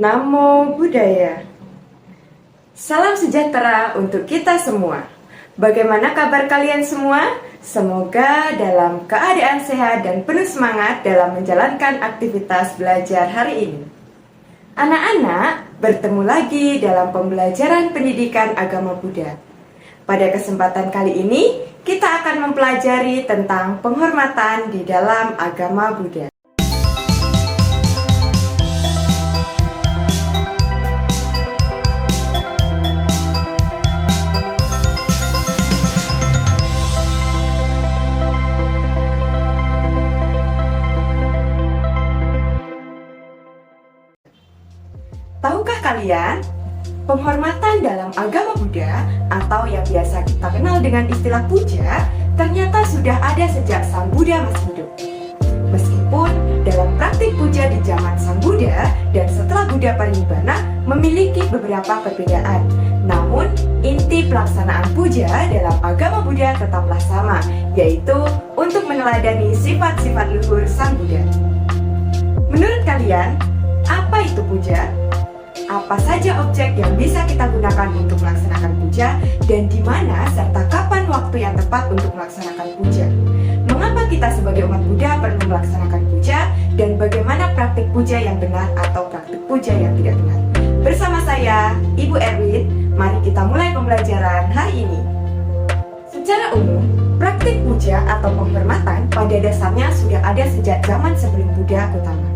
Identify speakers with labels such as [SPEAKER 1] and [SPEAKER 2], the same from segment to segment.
[SPEAKER 1] Namo Buddhaya. Salam sejahtera untuk kita semua. Bagaimana kabar kalian semua? Semoga dalam keadaan sehat dan penuh semangat dalam menjalankan aktivitas belajar hari ini. Anak-anak, bertemu lagi dalam pembelajaran pendidikan agama Buddha. Pada kesempatan kali ini, kita akan mempelajari tentang penghormatan di dalam agama Buddha. Tahukah kalian, penghormatan dalam agama Buddha atau yang biasa kita kenal dengan istilah puja ternyata sudah ada sejak Sang Buddha masih hidup. Meskipun dalam praktik puja di zaman Sang Buddha dan setelah Buddha parinibbana memiliki beberapa perbedaan, namun inti pelaksanaan puja dalam agama Buddha tetaplah sama, yaitu untuk meneladani sifat-sifat luhur Sang Buddha. Menurut kalian, apa itu puja? Apa saja objek yang bisa kita gunakan untuk melaksanakan puja dan di mana serta kapan waktu yang tepat untuk melaksanakan puja? Mengapa kita sebagai umat Buddha perlu melaksanakan puja dan bagaimana praktik puja yang benar atau praktik puja yang tidak benar? Bersama saya, Ibu Erwin, mari kita mulai pembelajaran hari ini. Secara umum, praktik puja atau penghormatan pada dasarnya sudah ada sejak zaman sebelum Buddha Gautama.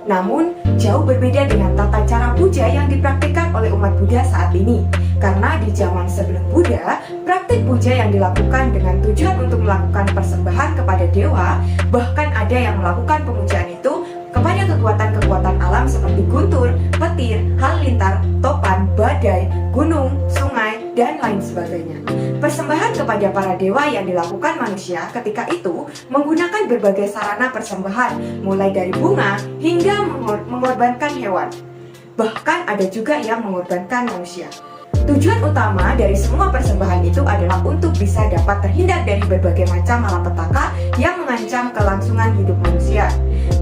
[SPEAKER 1] Namun, jauh berbeda dengan tata cara puja yang dipraktikkan oleh umat Buddha saat ini. Karena di zaman sebelum Buddha, praktik puja yang dilakukan dengan tujuan untuk melakukan persembahan kepada dewa, bahkan ada yang melakukan pemujaan itu kepada kekuatan-kekuatan alam seperti guntur, petir, halilintar, topan, badai, gunung, sungai, dan lain sebagainya. Persembahan kepada para dewa yang dilakukan manusia ketika itu menggunakan berbagai sarana persembahan, mulai dari bunga hingga mengorbankan hewan. Bahkan ada juga yang mengorbankan manusia. Tujuan utama dari semua persembahan itu adalah untuk bisa dapat terhindar dari berbagai macam malapetaka yang mengancam kelangsungan hidup manusia.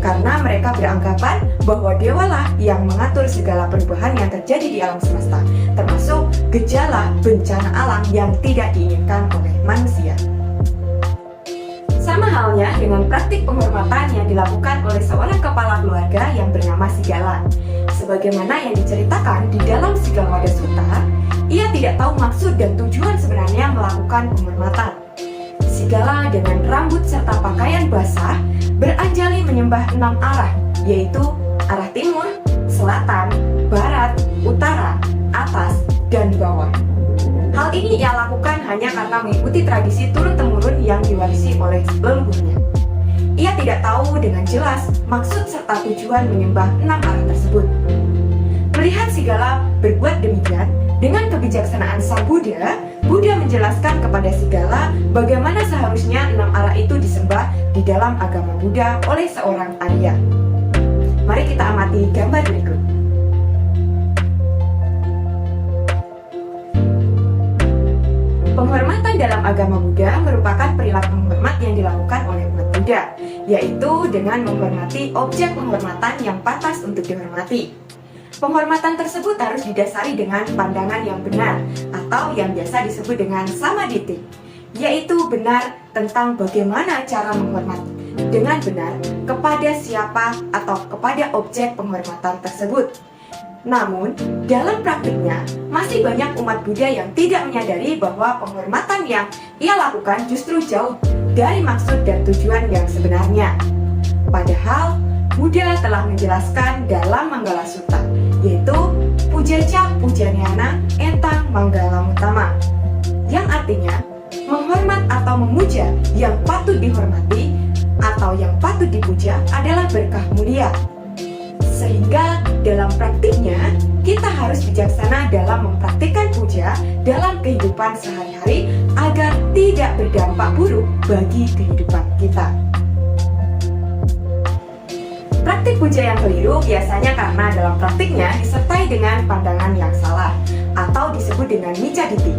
[SPEAKER 1] Karena mereka beranggapan bahwa dewalah yang mengatur segala perubahan yang terjadi di alam semesta, termasuk gejala bencana alam yang tidak diinginkan oleh manusia. Sama halnya dengan praktik penghormatan yang dilakukan oleh seorang kepala keluarga yang bernama Sigala. Sebagaimana yang diceritakan di dalam Sigalwada Sutta, ia tidak tahu maksud dan tujuan sebenarnya melakukan penghormatan. Sigala dengan rambut serta pakaian basah beranjali menyembah 6 arah, yaitu arah timur, selatan, barat, utara, atas, dan bawah. Hal ini ia lakukan hanya karena mengikuti tradisi turun-temurun yang diwarisi oleh leluhurnya. Ia tidak tahu dengan jelas maksud serta tujuan menyembah 6 arah tersebut. Melihat Sigala berbuat demikian, dengan kebijaksanaan Sang Buddha, Buddha menjelaskan kepada Sigala bagaimana seharusnya 6 arah itu disembah di dalam agama Buddha oleh seorang Arya. Mari kita amati gambar berikut. Penghormatan dalam agama Buddha merupakan perilaku menghormat yang dilakukan oleh umat Buddha, yaitu dengan menghormati objek penghormatan yang pantas untuk dihormati. Penghormatan tersebut harus didasari dengan pandangan yang benar atau yang biasa disebut dengan samaditi, yaitu benar tentang bagaimana cara menghormat dengan benar kepada siapa atau kepada objek penghormatan tersebut. Namun, dalam praktiknya, masih banyak umat Buddha yang tidak menyadari bahwa penghormatan yang ia lakukan justru jauh dari maksud dan tujuan yang sebenarnya. Padahal, Buddha telah menjelaskan dalam Manggala Sutta, yaitu Pujaca Pujanyana Entang Manggala Utama, yang artinya menghormat atau memuja yang patut dihormati atau yang patut dipuja adalah berkah mulia. Sehingga dalam praktiknya, kita harus bijaksana dalam mempraktikkan puja dalam kehidupan sehari-hari agar tidak berdampak buruk bagi kehidupan kita. Praktik puja yang keliru biasanya karena dalam praktiknya disertai dengan pandangan yang salah atau disebut dengan micca ditthi.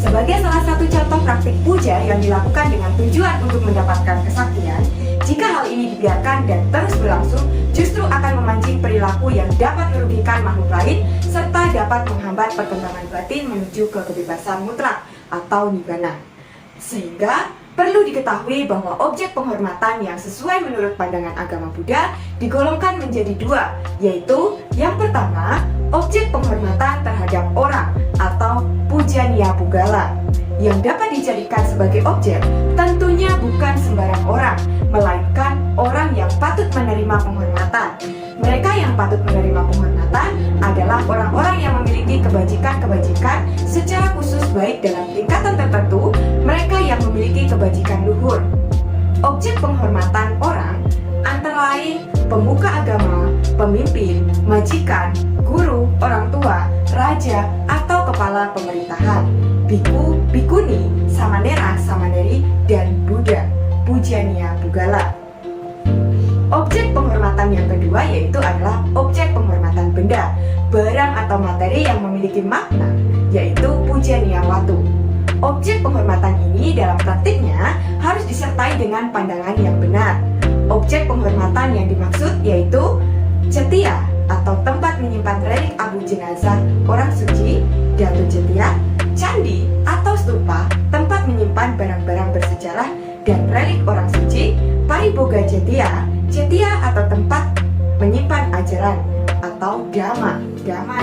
[SPEAKER 1] Sebagai salah satu contoh praktik puja yang dilakukan dengan tujuan untuk mendapatkan kesaktian, jika hal ini dibiarkan dan terus berlangsung, justru akan memancing perilaku yang dapat merugikan makhluk lain, serta dapat menghambat perkembangan batin menuju ke kebebasan mutlak atau nibbana. Sehingga, perlu diketahui bahwa objek penghormatan yang sesuai menurut pandangan agama Buddha digolongkan menjadi dua, yaitu yang pertama, objek penghormatan terhadap orang atau pujaniya pugala. Yang dapat dijadikan sebagai objek tentunya bukan sembarang orang, melainkan orang yang patut menerima penghormatan. Mereka yang patut menerima penghormatan adalah orang-orang yang memiliki kebajikan-kebajikan secara khusus baik dalam tingkatan tertentu, mereka yang memiliki kebajikan luhur. Objek penghormatan orang antara lain pemuka agama, pemimpin, majikan, guru, orang tua, raja, atau kepala pemerintahan, biku, bikuni, samanera, samaneri, dan Buddha, pujaniya pugala. Objek penghormatan yang kedua yaitu adalah objek penghormatan benda, barang atau materi yang memiliki makna, yaitu pujaniya watu. Objek penghormatan ini dalam praktiknya harus disertai dengan pandangan yang benar. Objek penghormatan yang dimaksud yaitu cetia atau tempat menyimpan relik abu jenazah orang suci, datu cetia, candi atau stupa, tempat menyimpan barang-barang bersejarah dan relik orang suci, pariboga cetia, cetia atau tempat menyimpan ajaran atau dhamma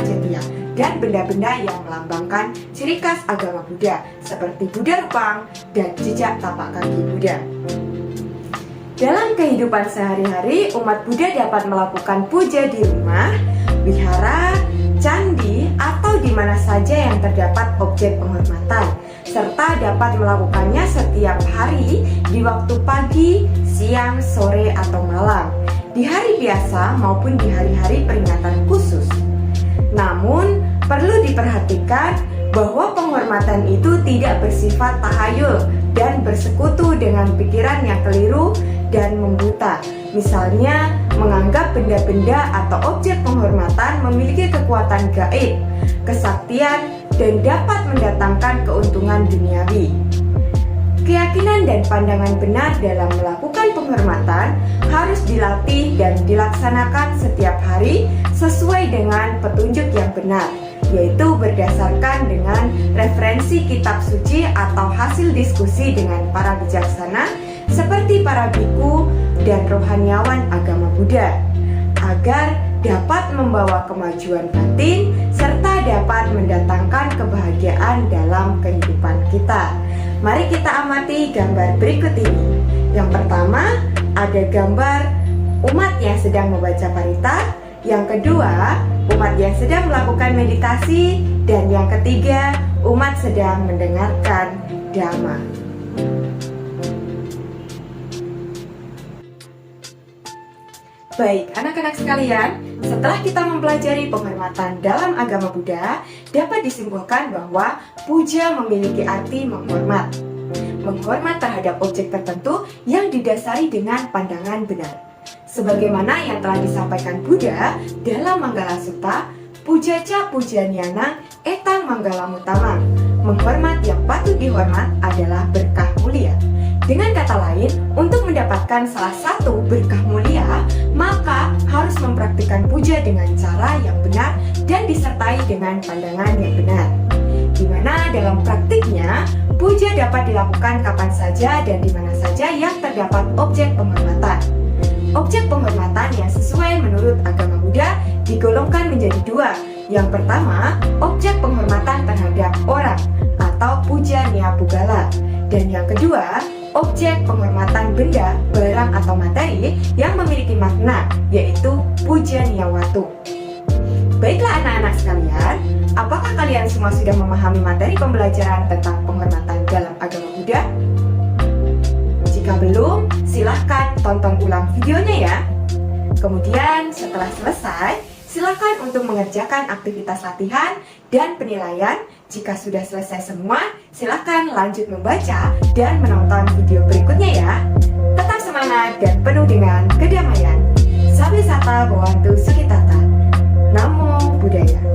[SPEAKER 1] cetia, dan benda-benda yang melambangkan ciri khas agama Buddha seperti Buddha Rupang dan jejak tapak kaki Buddha. Dalam kehidupan sehari-hari, umat Buddha dapat melakukan puja di rumah, wihara, candi, atau di mana saja yang terdapat objek penghormatan, serta dapat melakukannya setiap hari di waktu pagi, siang, sore, atau malam, di hari biasa maupun di hari-hari peringatan khusus. Namun, perlu diperhatikan bahwa penghormatan itu tidak bersifat tahayul dan bersekutu dengan pikiran yang keliru dan membuta. Misalnya, menganggap benda-benda atau objek penghormatan memiliki kekuatan gaib, kesaktian, dan dapat mendatangkan keuntungan duniawi. Keyakinan dan pandangan benar dalam melakukan penghormatan harus dilatih dan dilaksanakan setiap hari sesuai dengan petunjuk yang benar, yaitu berdasarkan dengan referensi kitab suci atau hasil diskusi dengan para bijaksana seperti para biku dan rohaniawan agama Buddha, agar dapat membawa kemajuan batin serta dapat mendatangkan kebahagiaan dalam kehidupan kita. Mari kita amati gambar berikut ini. Yang pertama, ada gambar umat yang sedang membaca parita. Yang kedua, umat yang sedang melakukan meditasi. Dan yang ketiga, umat sedang mendengarkan dhamma. Baik, anak-anak sekalian, setelah kita mempelajari penghormatan dalam agama Buddha, dapat disimpulkan bahwa puja memiliki arti menghormat. Menghormat terhadap objek tertentu yang didasari dengan pandangan benar. Sebagaimana yang telah disampaikan Buddha dalam Manggala Sutta, pujaca pujanianang etang manggala mutamang. Menghormat yang patut dihormat adalah berkah mulia. Dengan kata lain, untuk mendapatkan salah satu berkah mulia, maka harus mempraktikkan puja dengan cara yang benar dan disertai dengan pandangan yang benar. Di mana dalam praktiknya, puja dapat dilakukan kapan saja dan di mana saja yang terdapat objek penghormatan. Objek penghormatan yang sesuai menurut agama Buddha digolongkan menjadi dua. Yang pertama, objek penghormatan terhadap orang atau pujaniya pugala. Dan yang kedua, objek penghormatan benda, barang atau materi yang memiliki makna, yaitu pujaniya watu. Baiklah anak-anak sekalian, apakah kalian semua sudah memahami materi pembelajaran tentang penghormatan dalam agama Buddha? Jika belum, silahkan tonton ulang videonya ya. Kemudian setelah selesai, silakan untuk mengerjakan aktivitas latihan dan penilaian. Jika sudah selesai semua, silakan lanjut membaca dan menonton video berikutnya ya. Tetap semangat dan penuh dengan kedamaian. Sabi Sata Bhawantu Sukhitata. Namo Buddhaya.